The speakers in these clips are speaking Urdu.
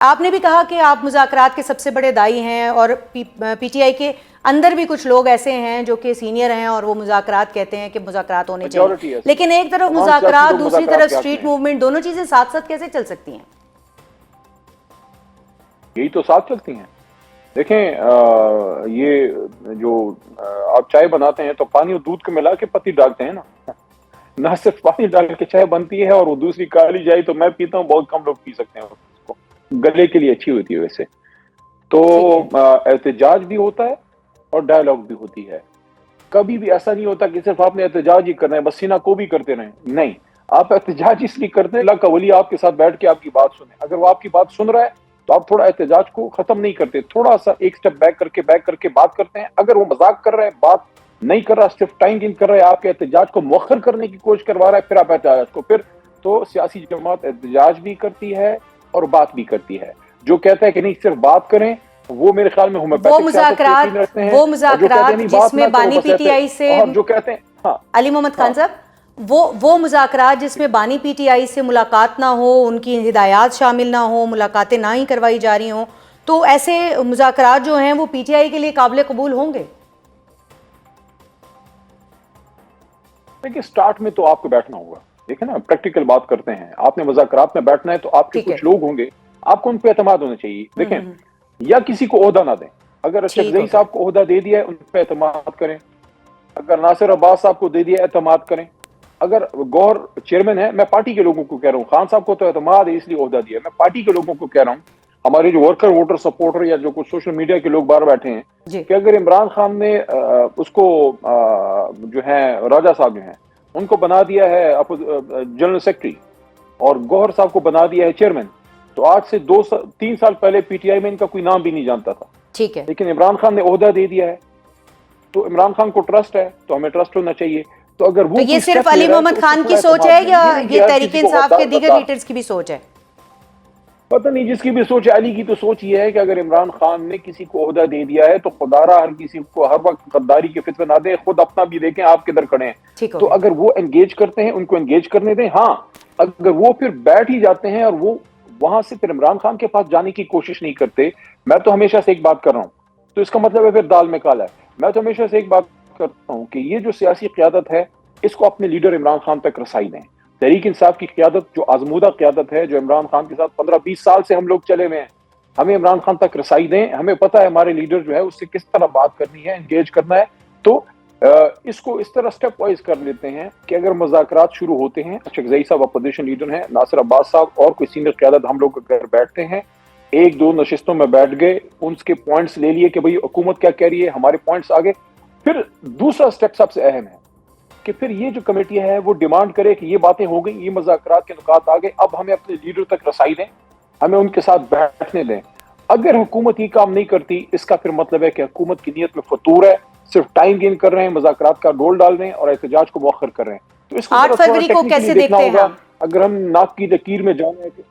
آپ نے بھی کہا کہ آپ مذاکرات کے سب سے بڑے دائی ہیں، اور پی ٹی آئی کے اندر بھی کچھ لوگ ایسے ہیں جو کہ سینئر ہیں اور وہ مذاکرات کہتے ہیں کہ مذاکرات ہونے چاہیے، لیکن ایک طرف مذاکرات، دوسری طرف اسٹریٹ موومنٹ، دونوں چیزیں ساتھ ساتھ کیسے چل سکتی ہیں؟ یہی تو ساتھ چلتی ہیں۔ دیکھیں یہ جو آپ چائے بناتے ہیں تو پانی اور دودھ کو ملا کے پتی ڈالتے ہیں نا، نہ صرف پانی ڈال کے چائے بنتی ہے اور وہ دوسری کالی چائے تو میں پیتا ہوں، بہت کم لوگ پی سکتے ہیں، اس کو گلے کے لیے اچھی ہوتی ہے ویسے تو۔ احتجاج بھی ہوتا ہے اور ڈائلاگ بھی ہوتی ہے، کبھی بھی ایسا نہیں ہوتا کہ صرف آپ نے احتجاج ہی کرنا ہے بس سینہ کو بھی کرتے رہیں، نہیں، آپ احتجاج اس لیے کرتے ہیں اللہ کا ولی آپ کے ساتھ بیٹھ کے آپ کی بات سنے، اگر وہ آپ کی بات سن رہا ہے تو آپ تھوڑا احتجاج کو ختم نہیں کرتے، تھوڑا سا ایک سٹیپ بیک کر کے بات کرتے ہیں، اگر وہ مذاق کر رہا ہے، بات نہیں کر رہا، صرف ٹائم گین کر رہا ہے، آپ کے احتجاج کو مؤخر کرنے کی کوشش کروا رہا ہے، پھر آپ احتجاج کو، پھر تو سیاسی جماعت احتجاج بھی کرتی ہے اور بات بھی کرتی ہے۔ جو کہتا ہے کہ نہیں صرف بات کریں، وہ میرے خیال میں وہ مذاکرات جس میں بانی پی ٹی آئی سے، جو کہتے ہیں علی محمد خان صاحب، وہ مذاکرات جس میں بانی پی ٹی آئی سے ملاقات نہ ہو، ان کی ہدایات شامل نہ ہو، ملاقاتیں نہ ہی کروائی جا رہی ہوں، تو ایسے مذاکرات جو ہیں وہ پی ٹی آئی کے لیے قابل قبول ہوں گے؟ دیکھیں سٹارٹ میں تو آپ کو بیٹھنا ہوگا، دیکھیں نا پریکٹیکل بات کرتے ہیں، آپ نے مذاکرات میں بیٹھنا ہے تو آپ کے کچھ لوگ ہوں گے، آپ کو ان پہ اعتماد ہونا چاہیے۔ دیکھیں یا کسی کو عہدہ نہ دیں، اگر اشرف صاحب کو عہدہ دے دیا ہے ان پہ اعتماد کریں، اگر ناصر عباس صاحب کو دے دیا اعتماد کریں، اگر گوہر چیئرمین ہے، میں پارٹی کے لوگوں کو کہہ رہا ہوں، خان صاحب کو تو اعتماد ہے اس لیے عہدہ دیا، میں پارٹی کے لوگوں کو کہہ رہا ہوں، ہمارے جو ورکر ووٹر سپورٹر یا جو کچھ سوشل میڈیا کے لوگ باہر بیٹھے ہیں، کہ اگر عمران خان نے اس کو جو ہیں راجہ صاحب جو ہیں ان کو بنا دیا ہے جنرل سیکرٹری اور گوہر صاحب کو بنا دیا ہے چیئرمین، تو آج سے 3 سال پہلے پی ٹی آئی میں ان کا کوئی نام بھی نہیں جانتا تھا، ٹھیک ہے، لیکن عمران خان نے عہدہ دے دیا ہے تو عمران خان کو ٹرسٹ ہے تو ہمیں ٹرسٹ ہونا چاہیے۔ تو اگر وہ یہ صرف علی محمد خان کی سوچ ہے یا یہ تحریک انصاف کے دیگر لیڈرز کی بھی سوچ ہے؟ پتہ نہیں، جس کی بھی سوچ ہے، علی کی تو سوچ یہ ہے کہ اگر عمران خان نے کسی کو عہدہ دے دیا ہے تو خدارہ ہر کسی کو ہر وقت غداری کے فتوے نہ دیں، خود اپنا بھی دیکھیں آپ کدھر کھڑے ہیں، تو اگر وہ انگیج کرتے ہیں ان کو انگیج کرنے دیں، ہاں اگر وہ پھر بیٹھ ہی جاتے ہیں اور وہ وہاں سے پھر عمران خان کے پاس جانے کی کوشش نہیں کرتے، میں تو ہمیشہ سے ایک بات کر رہا ہوں، تو اس کا مطلب ہے پھر دال میں کالا ہے، میں تو ہمیشہ سے ایک بات کرتا ہوں کہ یہ جو سیاسی قیادت ہے اس کو اپنے لیڈر عمران خان تک رسائی دیں۔ تحریک انصاف کی قیادت جو آزمودہ قیادت ہے، جو عمران خان کے ساتھ 15-20 سال سے ہم لوگ چلے ہوئے ہیں، ہمیں عمران خان تک رسائی دیں، ہمیں پتہ ہے ہمارے لیڈر جو ہے اس سے کس طرح بات کرنی ہے، انگیج کرنا ہے، تو اس کو اس طرح سٹیپ وائز کر لیتے ہیں کہ اگر مذاکرات شروع ہوتے ہیں، اشرف صاحب اپوزیشن لیڈر ہیں، ناصر عباس صاحب اور کوئی سینئر قیادت، ہم لوگ اگر بیٹھتے ہیں، 1-2 نشستوں میں بیٹھ گئے، ان کے پوائنٹس لے لیے کہ بھئی حکومت کیا کہہ رہی ہے، ہمارے پوائنٹس آگے، پھر دوسرا سٹیپ سب سے اہم ہے کہ پھر یہ جو کمیٹی ہے وہ ڈیمانڈ کرے کہ یہ باتیں ہو گئی، یہ مذاکرات کے نکات آگے، اب ہمیں اپنے لیڈر تک رسائی دیں، ہمیں ان کے ساتھ بیٹھنے دیں۔ اگر حکومت یہ کام نہیں کرتی، اس کا پھر مطلب ہے کہ حکومت کی نیت میں فطور ہے، صرف ٹائم گین کر رہے ہیں، مذاکرات کا ڈول ڈال رہے ہیں اور احتجاج کو مؤخر کر رہے ہیں، تو اس کو 8 فروری کو کیسے دیکھتے ہیں؟ اگر ہم ناک کی لکیر میں جانا ہے کہ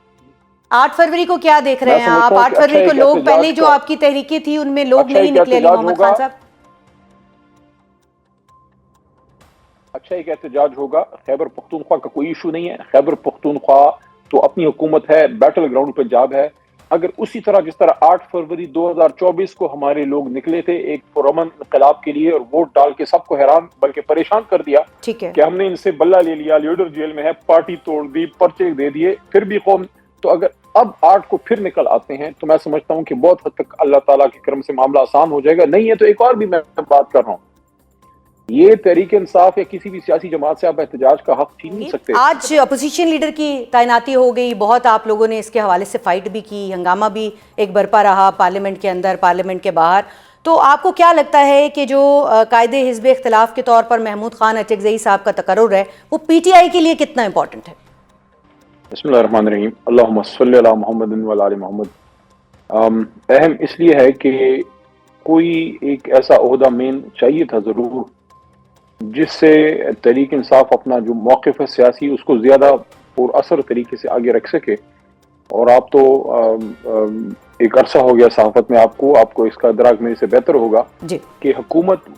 8 فروری کو کیا دیکھ رہے ہیں آپ؟ 8 فروری کو لوگ پہلے جو آپ کی تحریکیں تھی ان میں لوگ نہیں نکلے، علی محمد خان صاحب؟ اچھا ایک احتجاج ہوگا، خیبر پختونخوا کا کوئی ایشو نہیں ہے، خیبر پختونخوا تو اپنی حکومت ہے، بیٹل گراؤنڈ پنجاب ہے، اگر اسی طرح جس طرح 8 فروری 2024 کو ہمارے لوگ نکلے تھے ایک پرامن انقلاب کے لیے اور ووٹ ڈال کے سب کو حیران بلکہ پریشان کر دیا کہ ہم نے ان سے بلہ لے لیا، لیڈر جیل میں ہے، پارٹی توڑ دی، پرچے دے دیے، پھر بھی قوم، تو اگر اب 8 کو پھر نکل آتے ہیں تو میں سمجھتا ہوں کہ بہت حد تک اللہ تعالیٰ کے کرم سے معاملہ آسان ہو جائے گا۔ نہیں ہے تو ایک اور بھی میں بات کر رہا ہوں، یہ تحریک انصاف یا کسی بھی سیاسی جماعت سے آپ احتجاج کا حق چھین نہیں سکتے۔ آج اپوزیشن لیڈر کی تعیناتی ہو گئی، بہت آپ لوگوں نے اس کے حوالے سے فائٹ بھی کی، ہنگامہ بھی ایک برپا رہا پارلیمنٹ کے اندر، پارلیمنٹ کے باہر، تو آپ کو کیا لگتا ہے کہ جو قائد حزب اختلاف کے طور پر محمود خان اچکزئی صاحب کا تقرر ہے وہ پی ٹی آئی کے لیے کتنا امپورٹنٹ ہے؟ بسم اللہ الرحمن الرحیم، اللہم صلی علی محمد و علی محمد۔ اہم اس لیے ہے کہ کوئی ایک ایسا عہدہ مین چاہیے تھا ضرور جس سے تحریک انصاف اپنا جو موقف ہے سیاسی اس کو زیادہ پر اثر طریقے سے آگے رکھ سکے، اور آپ تو ایک عرصہ ہو گیا صحافت میں، آپ کو اس کا ادراک میرے سے بہتر ہوگا کہ حکومت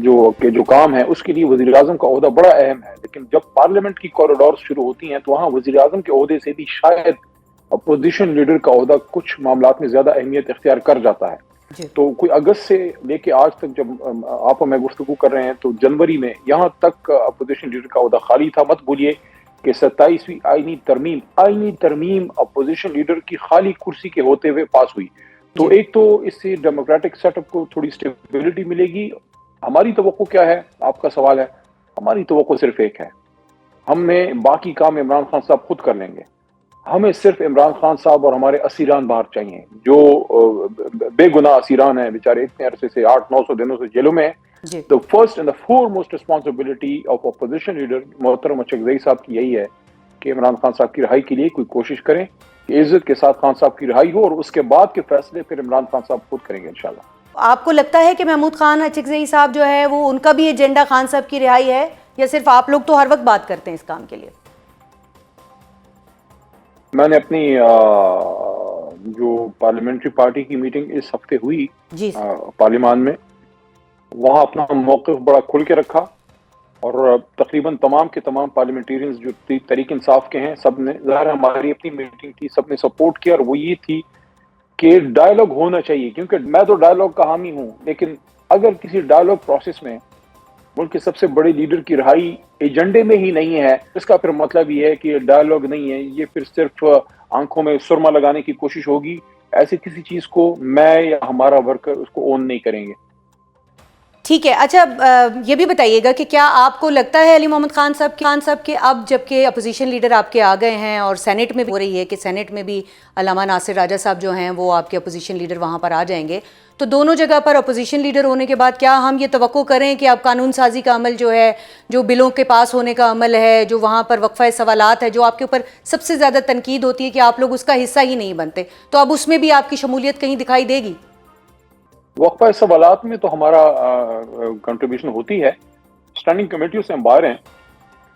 جو کام ہے اس کے لیے وزیر اعظم کا عہدہ بڑا اہم ہے، لیکن جب پارلیمنٹ کی کوریڈور شروع ہوتی ہیں تو وہاں وزیر اعظم کے عہدے سے بھی شاید اپوزیشن لیڈر کا عہدہ کچھ معاملات میں زیادہ اہمیت اختیار کر جاتا ہے. تو کوئی اگست سے لے کے آج تک جب آپ اور میں گفتگو کر رہے ہیں تو جنوری میں یہاں تک اپوزیشن لیڈر کا عہدہ خالی تھا. مت بھولیے کہ 27ویں آئینی ترمیم اپوزیشن لیڈر کی خالی کرسی کے ہوتے ہوئے پاس ہوئی. تو ایک تو اس سے ڈیموکریٹک سیٹ اپ کو تھوڑی اسٹیبلٹی ملے گی. ہماری توقع کیا ہے, آپ کا سوال ہے. ہماری توقع صرف ایک ہے, ہم نے باقی کام عمران خان صاحب خود کر لیں گے. ہمیں صرف عمران خان صاحب اور ہمارے اسیران باہر چاہیے جو بے گناہ اسیران ہیں, بیچارے اتنے عرصے سے 800-900 دنوں سے جیلوں میں ہیں. The first and the foremost responsibility of opposition leader محترم اچکزئی صاحب کی یہی ہے کہ عمران خان صاحب کی رہائی کے لیے کوئی کوشش کریں کہ عزت کے ساتھ خان صاحب کی رہائی ہو, اور اس کے بعد کے فیصلے پھر عمران خان صاحب خود کریں گے انشاءاللہ. آپ کو لگتا ہے کہ محمود خان اچکزئی صاحب جو ہے وہ ان کا بھی ایجنڈا خان صاحب کی رہائی ہے, یا صرف آپ لوگ تو ہر وقت بات کرتے ہیں اس کام کے لیے؟ میں نے اپنی جو پارلیمنٹری پارٹی کی میٹنگ اس ہفتے ہوئی پارلیمان میں, وہاں اپنا موقف بڑا کھل کے رکھا, اور تقریباً تمام کے تمام پارلیمنٹیرینز جو تحریک انصاف کے ہیں سب نے, ظاہر ہماری اپنی میٹنگ تھی, سب نے سپورٹ کیا, اور وہ یہ تھی کہ ڈائیلاگ ہونا چاہیے. کیونکہ میں تو ڈائیلاگ کا حامی ہوں, لیکن اگر کسی ڈائیلاگ پروسیس میں ملک کے سب سے بڑے لیڈر کی رہائی ایجنڈے میں ہی نہیں ہے, اس کا پھر مطلب یہ ہے کہ یہ ڈائیلاگ نہیں ہے, یہ پھر صرف آنکھوں میں سرما لگانے کی کوشش ہوگی. ایسی کسی چیز کو میں یا ہمارا ورکر اس کو اون نہیں کریں گے. ٹھیک ہے. اچھا یہ بھی بتائیے گا کہ کیا آپ کو لگتا ہے علی محمد خان صاحب کے اب جب کہ اپوزیشن لیڈر آپ کے آ گئے ہیں اور سینٹ میں بھی ہو رہی ہے کہ سینٹ میں بھی علامہ ناصر راجہ صاحب جو ہیں وہ آپ کے اپوزیشن لیڈر وہاں پر آ جائیں گے, تو دونوں جگہ پر اپوزیشن لیڈر ہونے کے بعد کیا ہم یہ توقع کریں کہ اب قانون سازی کا عمل جو ہے, جو بلوں کے پاس ہونے کا عمل ہے, جو وہاں پر وقفہ سوالات ہے, جو آپ کے اوپر سب سے زیادہ تنقید ہوتی ہے کہ آپ لوگ اس کا حصہ ہی نہیں بنتے, تو اب اس میں بھی آپ کی شمولیت کہیں دکھائی دے گی؟ وقفہ سوالات میں تو ہمارا کنٹریبیوشن ہوتی ہے, اسٹینڈنگ کمیٹیوں سے ہم باہر ہیں.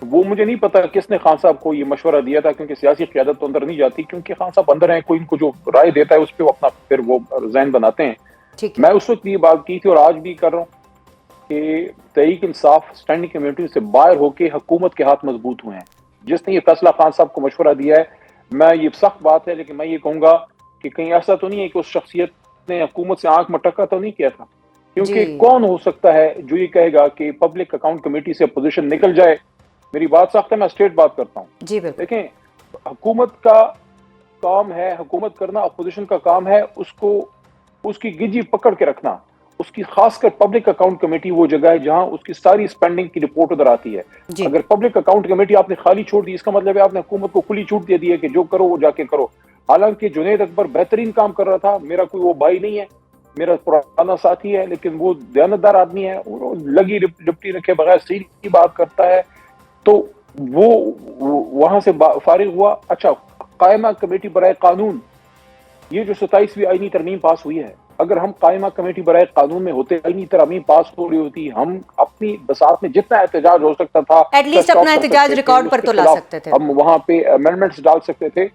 وہ مجھے نہیں پتا کس نے خان صاحب کو یہ مشورہ دیا تھا, کیونکہ سیاسی قیادت تو اندر نہیں جاتی, کیونکہ خان صاحب اندر ہیں, کوئی ان کو جو رائے دیتا ہے اس پہ وہ اپنا پھر وہ ذہن بناتے ہیں. میں اس وقت یہ بات کی تھی اور آج بھی کر رہا ہوں کہ تحریک انصاف اسٹینڈنگ کمیٹیوں سے باہر ہو کے حکومت کے ہاتھ مضبوط ہوئے ہیں. جس نے یہ فیصلہ خان صاحب کو مشورہ دیا ہے, میں یہ سخت بات ہے, لیکن میں یہ کہوں گا کہ کہیں ایسا تو نہیں ہے کہ اس شخصیت نے حکومت سے آنکھ مٹکا تو نہیں کیا تھا. کیونکہ کون ہو سکتا ہے جو یہ کہے گا کہ پبلک اکاؤنٹ کمیٹی سے اپوزیشن نکل جائے. میری بات سخت ہے, میں اسٹریٹ بات کرتا ہوں. دیکھیں, حکومت کا کام ہے, حکومت کرنا اپوزیشن کا کام ہے, اس کو اس کی گجی پکڑ کے رکھنا. اس کی خاص کر پبلک اکاؤنٹ کمیٹی وہ جگہ ہے جہاں اس کی ساری سپینڈنگ کی رپورٹ ادھر آتی ہے. اگر پبلک اکاؤنٹ کمیٹی آپ نے خالی چھوڑ دی, اس کا مطلب ہے آپ نے حکومت کو کھلی چھوٹ دے دی ہے کہ جو کرو وہ جا کے کرو. حالانکہ جنید اکبر بہترین کام کر رہا تھا, میرا کوئی وہ بھائی نہیں ہے, میرا پرانا ساتھی ہے, لیکن وہ دیانتدار آدمی ہے, وہ لگی ڈپٹی رکھے بغیر سیری کی بات کرتا ہے, تو وہ وہاں سے فارغ ہوا. اچھا, قائمہ کمیٹی برائے قانون, یہ جو 27ویں آئینی ترمیم پاس ہوئی ہے, اگر ہم قائمہ کمیٹی برائے قانون میں ہوتے, آئینی ترمیم پاس ہو رہی ہوتی, ہم اپنی بساط میں جتنا احتجاج ہو سکتا تھا, ایٹ لیسٹ اپنا احتجاج ریکارڈ پر تو لا سکتے تھے, ہم وہاں پہ امینڈمنٹس ڈال سکتے تھے.